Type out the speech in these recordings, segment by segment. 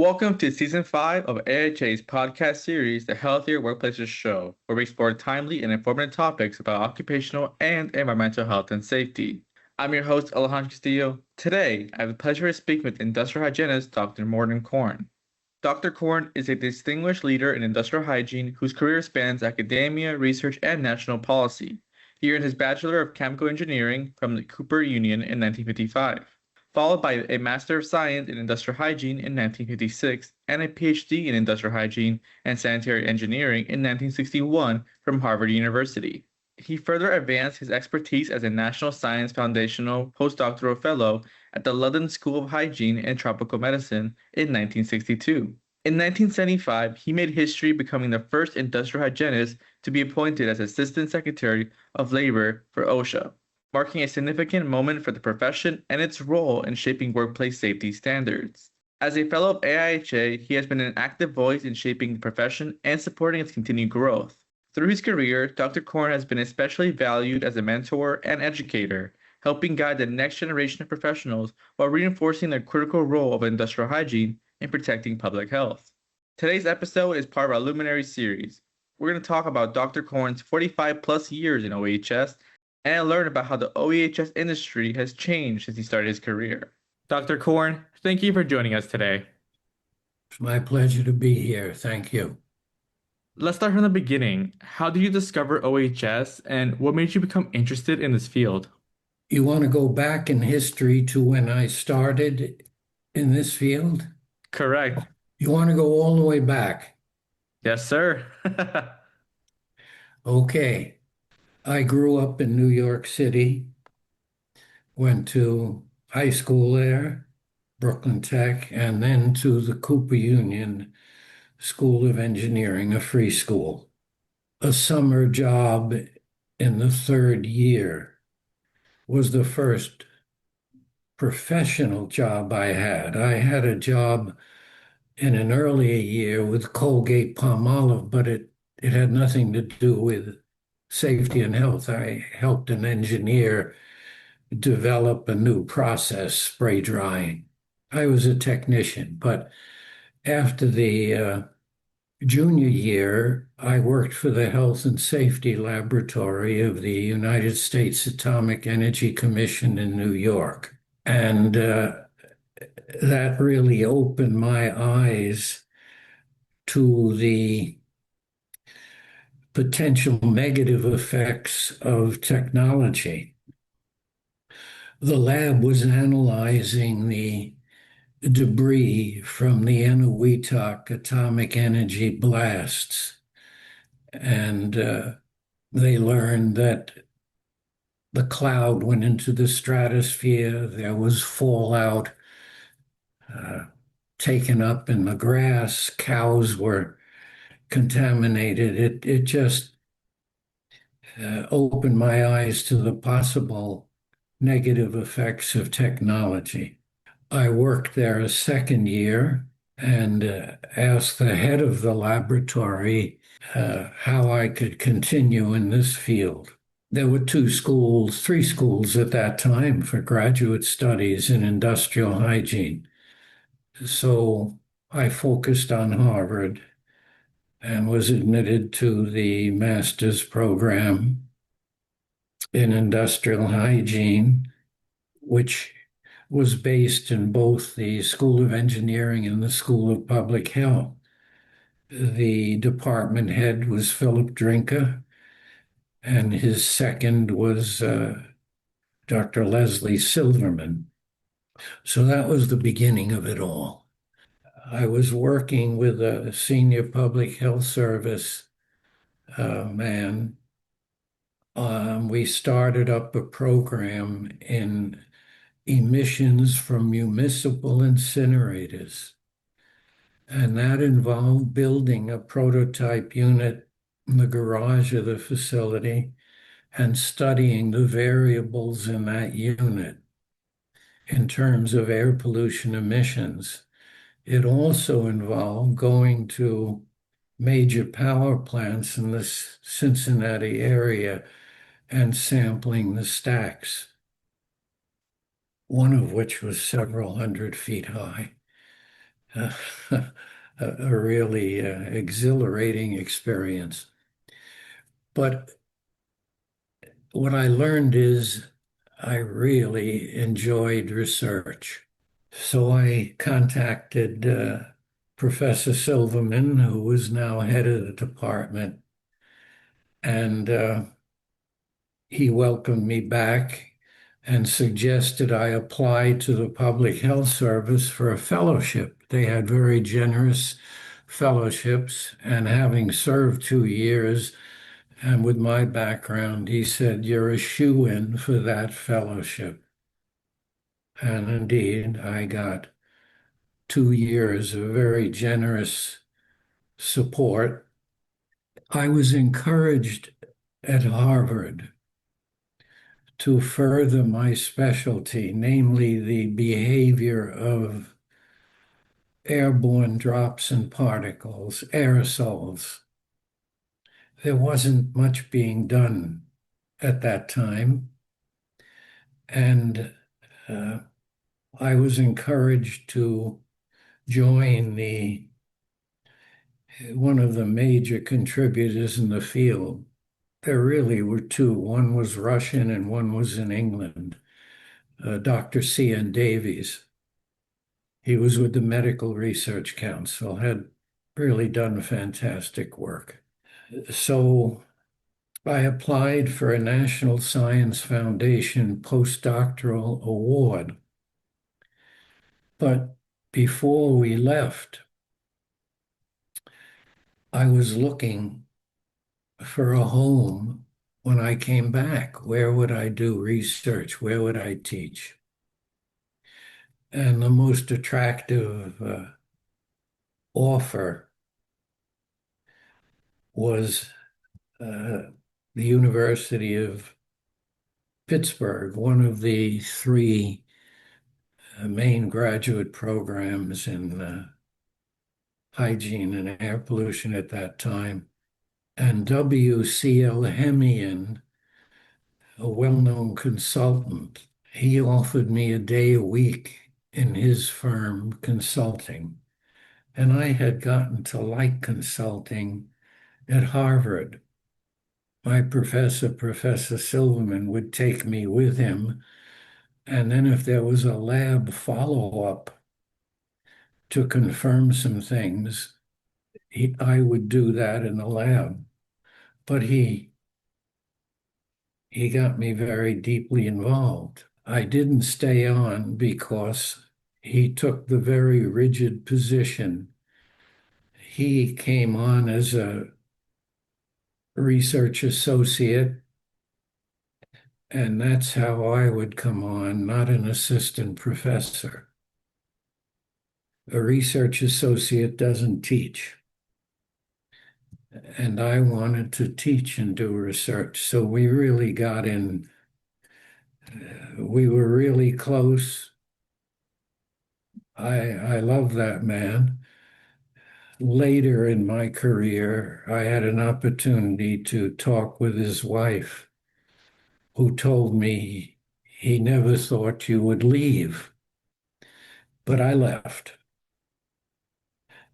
Welcome to Season 5 of AIHA's podcast series, The Healthier Workplaces Show, where we explore timely and informative topics about occupational and environmental health and safety. I'm your host, Alejandro Castillo. Today, I have the pleasure of speaking with Industrial Hygienist Dr. Morton Corn. Dr. Corn is a distinguished leader in industrial hygiene whose career spans academia, research, and national policy. He earned his Bachelor of Chemical Engineering from the Cooper Union in 1955. Followed by a Master of Science in Industrial Hygiene in 1956 and a PhD in Industrial Hygiene and Sanitary Engineering in 1961 from Harvard University. He further advanced his expertise as a National Science Foundational postdoctoral fellow at the London School of Hygiene and Tropical Medicine in 1962. In 1975, he made history becoming the first industrial hygienist to be appointed as Assistant Secretary of Labor for OSHA, marking a significant moment for the profession and its role in shaping workplace safety standards. As a fellow of AIHA, he has been an active voice in shaping the profession and supporting its continued growth. Through his career, Dr. Corn has been especially valued as a mentor and educator, helping guide the next generation of professionals while reinforcing the critical role of industrial hygiene in protecting public health. Today's episode is part of our Luminary series. We're going to talk about Dr. Corn's 45 plus years in OEHS and learn about how the OEHS industry has changed since he started his career. Dr. Corn, thank you for joining us today. It's my pleasure to be here. Thank you. Let's start from the beginning. How did you discover OEHS and what made you become interested in this field? You want to go back in history to when I started in this field? Correct. You want to go all the way back? Yes, sir. Okay. I grew up in New York City, went to high school there, Brooklyn Tech, and then to the Cooper Union School of Engineering, a free school. A summer job in the third year was the first professional job I had. I had a job in an earlier year with Colgate-Palmolive, but it had nothing to do with safety and health. I helped an engineer develop a new process, spray drying. I was a technician, but after the junior year, I worked for the Health and Safety Laboratory of the United States Atomic Energy Commission in New York. And that really opened my eyes to the potential negative effects of technology. The lab was analyzing the debris from the Eniwetok atomic energy blasts, and they learned that the cloud went into the stratosphere. There was fallout taken up in the grass. Cows were contaminated. It just opened my eyes to the possible negative effects of technology. I worked there a second year and asked the head of the laboratory how I could continue in this field. There were three schools at that time for graduate studies in industrial hygiene. So I focused on Harvard and was admitted to the master's program in industrial hygiene, which was based in both the School of Engineering and the School of Public Health. The department head was Philip Drinker, and his second was Dr. Leslie Silverman. So that was the beginning of it all. I was working with a senior public health service man. We started up a program in emissions from municipal incinerators, and that involved building a prototype unit in the garage of the facility and studying the variables in that unit in terms of air pollution emissions. It also involved going to major power plants in the Cincinnati area and sampling the stacks, one of which was several hundred feet high. uh, a really exhilarating experience. But what I learned is I really enjoyed research. So I contacted Professor Silverman, who was now head of the department, and he welcomed me back and suggested I apply to the Public Health Service for a fellowship. They had very generous fellowships, and having served 2 years, and with my background, he said, "You're a shoo-in for that fellowship." And indeed, I got 2 years of very generous support. I was encouraged at Harvard to further my specialty, namely the behavior of airborne drops and particles, aerosols. There wasn't much being done at that time, and uh, I was encouraged to join one of the major contributors in the field. There really were two. One was Russian and one was in England, Dr. C.N. Davies. He was with the Medical Research Council, had really done fantastic work. So I applied for a National Science Foundation postdoctoral award. But before we left, I was looking for a home when I came back. Where would I do research? Where would I teach? And the most attractive offer was the University of Pittsburgh, one of the three main graduate programs in hygiene and air pollution at that time. And W.C.L. Hemian, a well-known consultant, he offered me a day a week in his firm consulting. And I had gotten to like consulting at Harvard. My professor, Professor Silverman, would take me with him. And then if there was a lab follow-up to confirm some things, I would do that in the lab. But he got me very deeply involved. I didn't stay on because he took the very rigid position. He came on as a research associate, and that's how I would come on, not an assistant professor. A research associate doesn't teach. And I wanted to teach and do research. So we really got in, we were really close. I love that man. Later in my career, I had an opportunity to talk with his wife, who told me he never thought you would leave. But I left.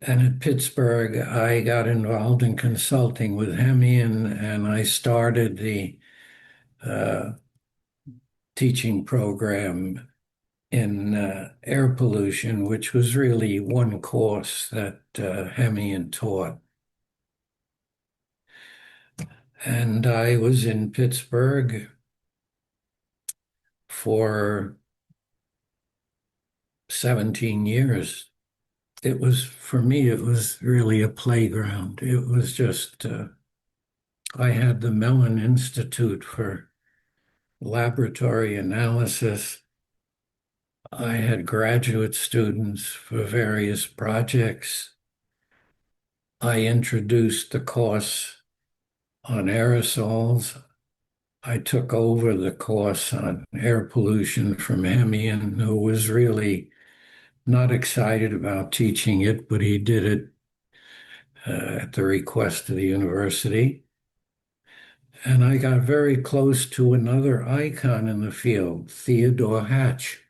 And at Pittsburgh, I got involved in consulting with Hemian, and I started the uh, teaching program in air pollution, which was really one course that Hemian taught. And I was in Pittsburgh for 17 years. It was, for me, it was really a playground. It was just, I had the Mellon Institute for laboratory analysis. I had graduate students for various projects. I introduced the course on aerosols. I took over the course on air pollution from Hemian, who was really not excited about teaching it, but he did it at the request of the university. And I got very close to another icon in the field, Theodore Hatch.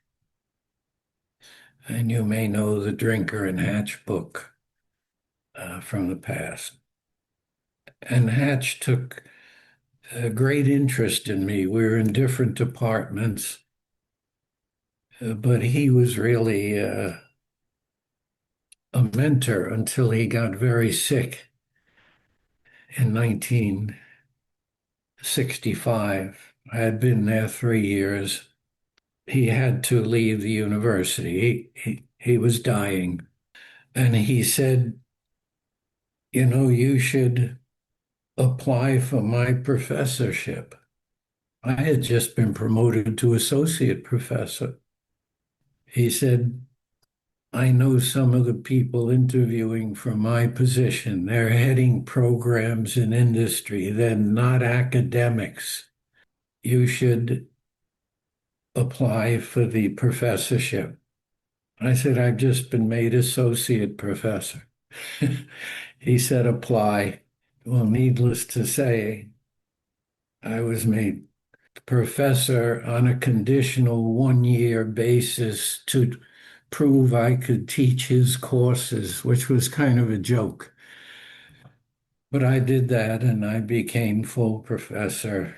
And you may know the Drinker and Hatch book from the past. And Hatch took a great interest in me. We were in different departments, but he was really a mentor until he got very sick in 1965. I had been there 3 years. He had to leave the university. He was dying. And he said, you should apply for my professorship. I had just been promoted to associate professor. He said, I know some of the people interviewing for my position. They're heading programs in industry. They're not academics. You should apply for the professorship. I said, I've just been made associate professor. He said, apply. Well, needless to say, I was made professor on a conditional 1 year basis to prove I could teach his courses, which was kind of a joke. But I did that and I became full professor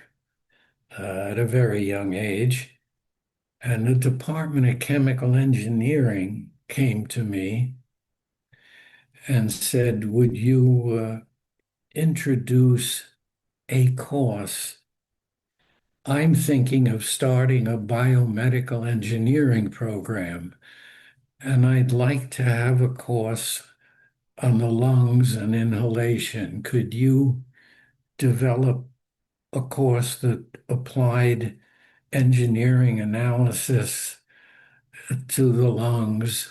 at a very young age. And the Department of Chemical Engineering came to me and said, would you introduce a course? I'm thinking of starting a biomedical engineering program, and I'd like to have a course on the lungs and inhalation. Could you develop a course that applied engineering analysis to the lungs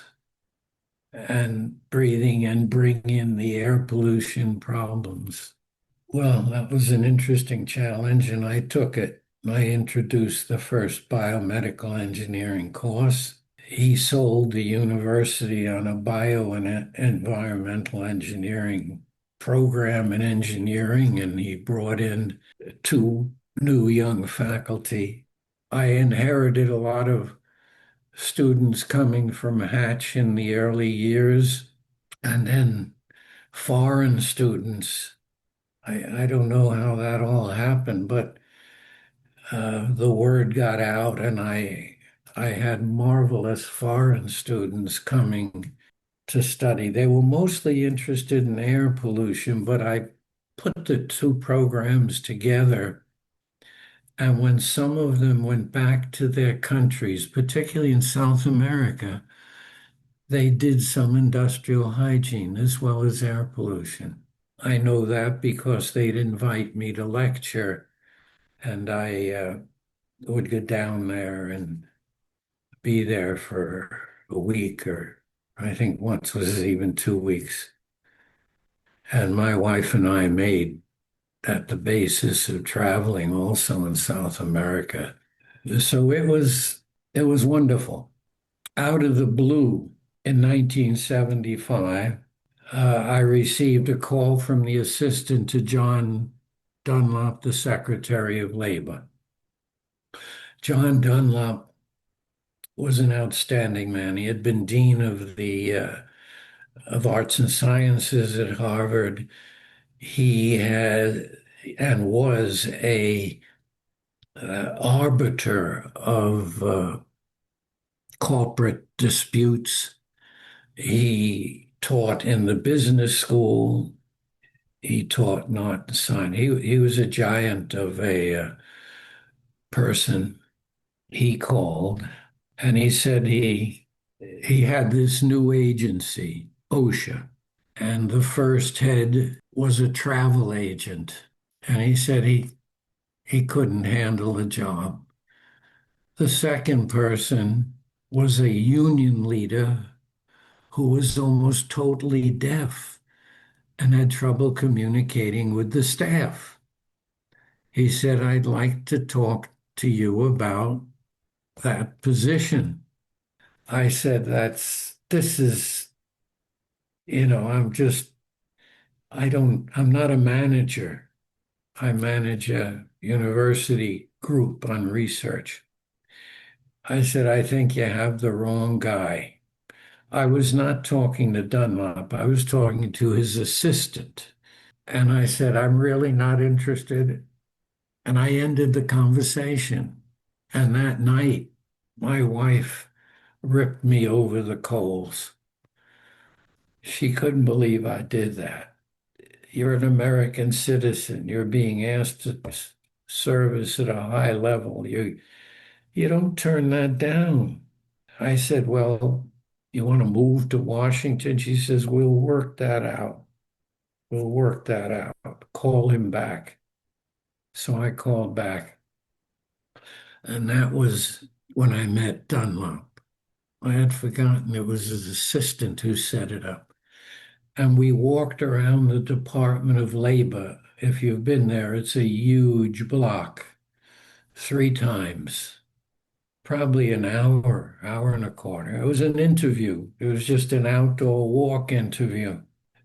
and breathing and bring in the air pollution problems? Well, that was an interesting challenge, and I took it. I introduced the first biomedical engineering course. He sold the university on a bio and environmental engineering program in engineering, and he brought in two new young faculty. I inherited a lot of students coming from Hatch in the early years, and then foreign students. I don't know how that all happened, but the word got out, and I had marvelous foreign students coming to study. They were mostly interested in air pollution, but I put the two programs together. And when some of them went back to their countries, particularly in South America, they did some industrial hygiene as well as air pollution. I know that because they'd invite me to lecture, and I would go down there and be there for a week, or I think once was even 2 weeks. And my wife and I made that the basis of traveling also in South America. So it was wonderful. Out of the blue in 1975, I received a call from the assistant to John Dunlop, the Secretary of Labor. John Dunlop was an outstanding man. He had been dean of the of arts and sciences at Harvard. He had and was a arbiter of corporate disputes. He taught in the business school. He taught not sign. He was a giant of a person. He called and he said he had this new agency, OSHA, and the first head was a travel agent. And he said he couldn't handle the job. The second person was a union leader who was almost totally deaf and had trouble communicating with the staff. He said, I'd like to talk to you about that position. I said, this is, I'm not a manager. I manage a university group on research. I said, I think you have the wrong guy. I was not talking to Dunlop. I was talking to his assistant. And I said, I'm really not interested. And I ended the conversation. And that night, my wife ripped me over the coals. She couldn't believe I did that. You're an American citizen. You're being asked to service at a high level. You don't turn that down. I said, well, you want to move to Washington? She says, we'll work that out. We'll work that out. Call him back. So I called back. And that was when I met Dunlop. I had forgotten it was his assistant who set it up. And we walked around the Department of Labor. If you've been there, it's a huge block, 3 times, probably an hour, hour and a quarter. It was an interview. It was just an outdoor walk interview.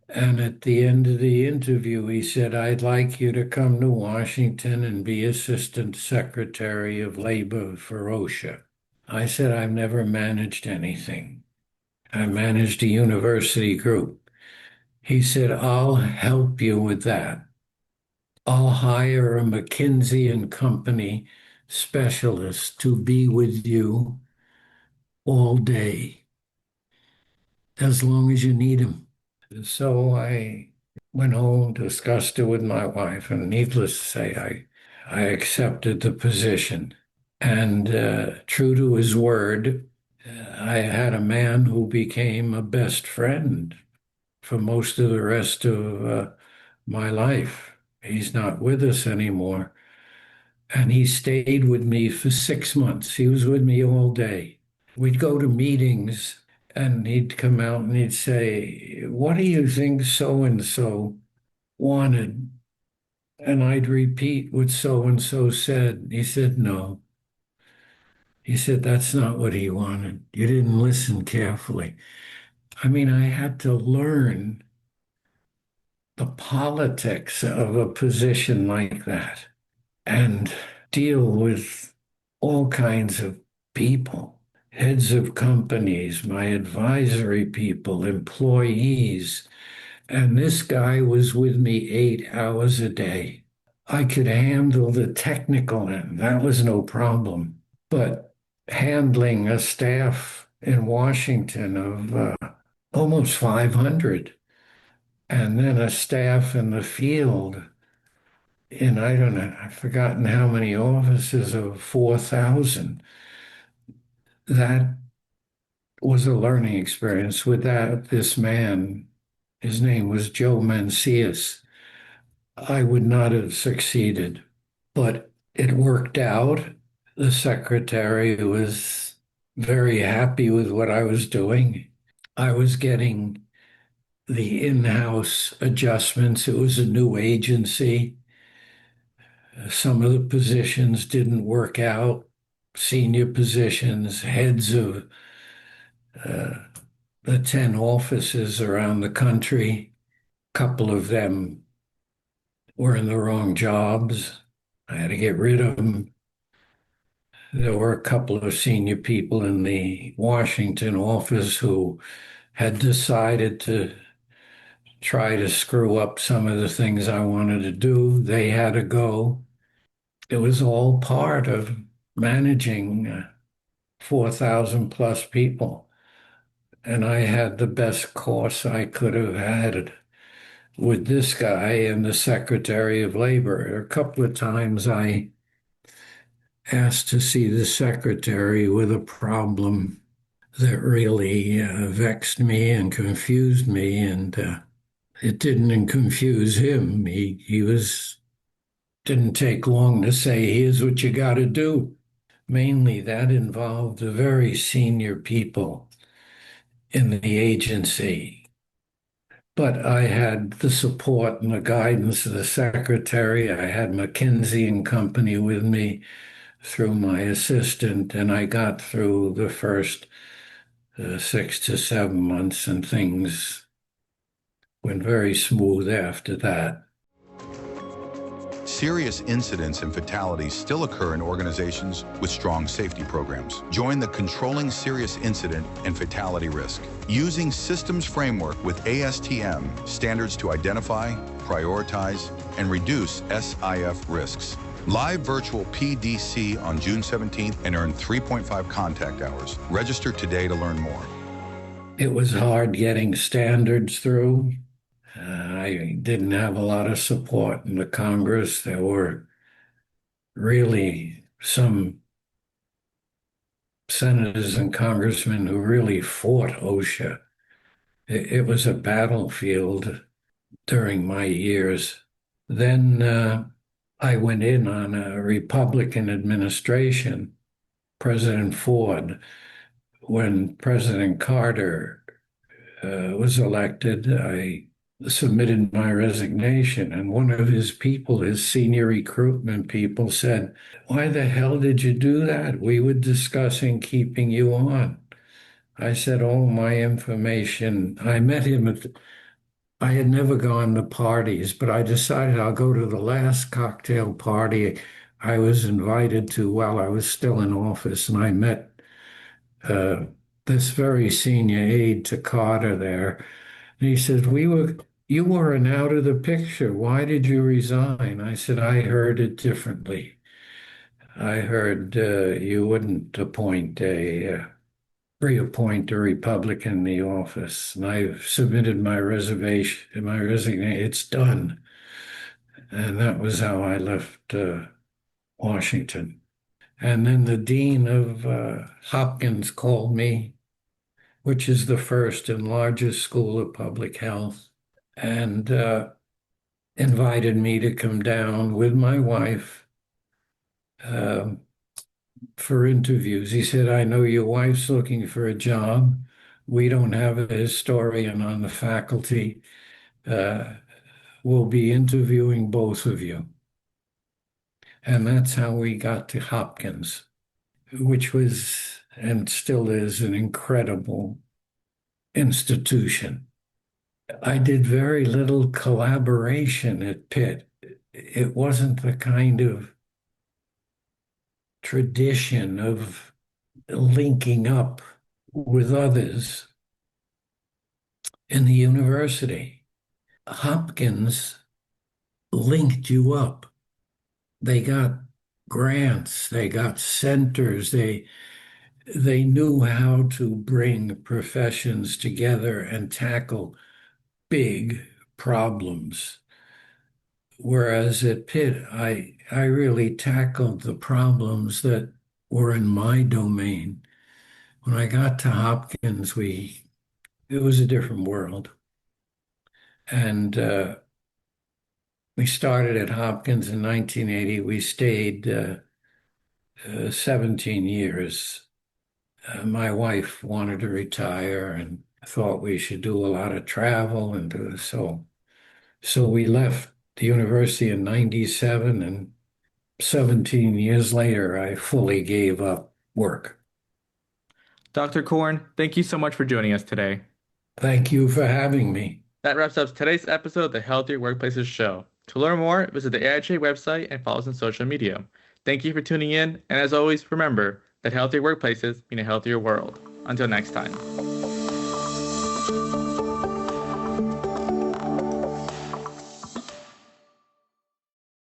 And at the end of the interview, he said, I'd like you to come to Washington and be Assistant Secretary of Labor for OSHA. I said, I've never managed anything. I managed a university group. He said, I'll help you with that. I'll hire a McKinsey and Company specialist to be with you all day, as long as you need him. So I went home, discussed it with my wife, and needless to say, I accepted the position. And true to his word, I had a man who became a best friend for most of the rest of my life. He's not with us anymore. And he stayed with me for 6 months. He was with me all day. We'd go to meetings and he'd come out and he'd say, what do you think so and so wanted? And I'd repeat what so and so said. He said, no. He said, that's not what he wanted. You didn't listen carefully. I mean, I had to learn the politics of a position like that and deal with all kinds of people, heads of companies, my advisory people, employees. And this guy was with me 8 hours a day. I could handle the technical end, that was no problem. But handling a staff in Washington of almost 500, and then a staff in the field in, I don't know, I've forgotten how many offices of 4,000. That was a learning experience. With that, this man, his name was Joe Mancias, I would not have succeeded, but it worked out. The secretary was very happy with what I was doing. I was getting the in-house adjustments. It was a new agency. Some of the positions didn't work out, senior positions, heads of uh, the 10 offices around the country. A couple of them were in the wrong jobs. I had to get rid of them. There were a couple of senior people in the Washington office who had decided to try to screw up some of the things I wanted to do. They had to go. It was all part of managing 4,000 plus people. And I had the best course I could have had with this guy and the Secretary of Labor. A couple of times I asked to see the secretary with a problem that really vexed me and confused me, and it didn't confuse him. He was didn't take long to say, here's what you got to do. Mainly that involved the very senior people in the agency. But I had the support and the guidance of the secretary. I had McKinsey and Company with me through my assistant, and I got through the first 6 to 7 months, and things went very smooth after that. serious incidents and fatalities still occur in organizations with strong safety programs. Join the Controlling Serious Incident and Fatality Risk, using systems framework with ASTM standards to identify, prioritize, and reduce SIF risks. Live virtual PDC on June 17th and earn 3.5 contact hours. Register today to learn more. It was hard getting standards through. I didn't have a lot of support in the Congress. There were really some senators and congressmen who really fought OSHA. It was a battlefield during my years. Then I went in on a Republican administration, President Ford. When President Carter was elected, I submitted my resignation, and one of his people, his senior recruitment people, said, "Why the hell did you do that? We were discussing keeping you on." I said, "All my information." I met him I had never gone to parties, but I decided I'll go to the last cocktail party I was invited to while I was still in office, and I met this very senior aide to Carter there. And he said, "You weren't out of the picture. Why did you resign?" I said, "I heard it differently. I heard you wouldn't reappoint a Republican in the office." And I submitted my resignation. It's done. And that was how I left Washington. And then the dean of Hopkins called me, which is the first and largest school of public health, and invited me to come down with my wife for interviews. He said, "I know your wife's looking for a job. We don't have a historian on the faculty. We'll be interviewing both of you." And that's how we got to Hopkins, which was and still is an incredible institution. I did very little collaboration at Pitt. It wasn't the kind of tradition of linking up with others in the university. Hopkins linked you up. They got grants, they got centers, they knew how to bring professions together and tackle big problems. Whereas at Pitt, I really tackled the problems that were in my domain. When I got to Hopkins, it was a different world. And we started at Hopkins in 1980. We stayed 17 years. My wife wanted to retire and thought we should do a lot of travel and do so. So we left the university in 97, and 17 years later, I fully gave up work. Dr. Corn, thank you so much for joining us today. Thank you for having me. That wraps up today's episode of the Healthier Workplaces Show. To learn more, visit the AIHA website and follow us on social media. Thank you for tuning in, and as always, remember that healthier workplaces mean a healthier world. Until next time.